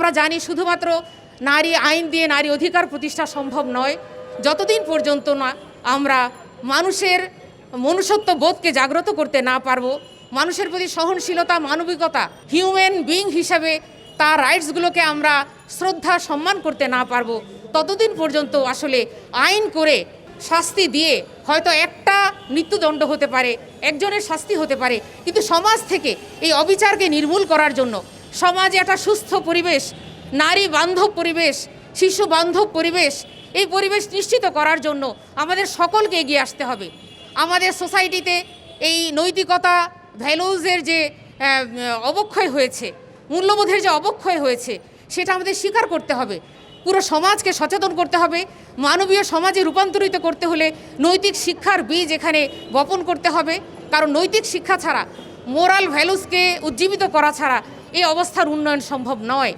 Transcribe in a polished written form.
আমরা জানি শুধুমাত্র নারী আইন দিয়ে নারী অধিকার প্রতিষ্ঠা সম্ভব নয়, যতদিন পর্যন্ত না আমরা মানুষের মনুষ্যত্ব বোধকে জাগ্রত করতে না পারবো, মানুষের প্রতি সহনশীলতা, মানবিকতা, হিউম্যান বিইং হিসাবে তার রাইটসগুলোকে আমরা শ্রদ্ধা সম্মান করতে না পারবো, ততদিন পর্যন্ত আসলে আইন করে শাস্তি দিয়ে হয়তো একটা মৃত্যুদণ্ড হতে পারে, একজনের শাস্তি হতে পারে, কিন্তু সমাজ থেকে এই অবিচারকে নির্মূল করার জন্য সমাজে একটা সুস্থ পরিবেশ, নারী বান্ধব পরিবেশ, শিশু বান্ধব পরিবেশ, এই পরিবেশ নিশ্চিত করার জন্য আমাদের সকলকে এগিয়ে আসতে হবে। আমাদের সোসাইটিতে এই নৈতিকতা, ভ্যালুজের যে অবক্ষয় হয়েছে, মূল্যবোধের যে অবক্ষয় হয়েছে, সেটা আমাদের স্বীকার করতে হবে। পুরো সমাজকে সচেতন করতে হবে। মানবীয় সমাজে রূপান্তরিত করতে হলে নৈতিক শিক্ষার বীজ এখানে বপন করতে হবে, কারণ নৈতিক শিক্ষা ছাড়া, মোরাল ভ্যালুজকে উজ্জীবিত করা ছাড়া এই অবস্থার উন্নয়ন সম্ভব নয়।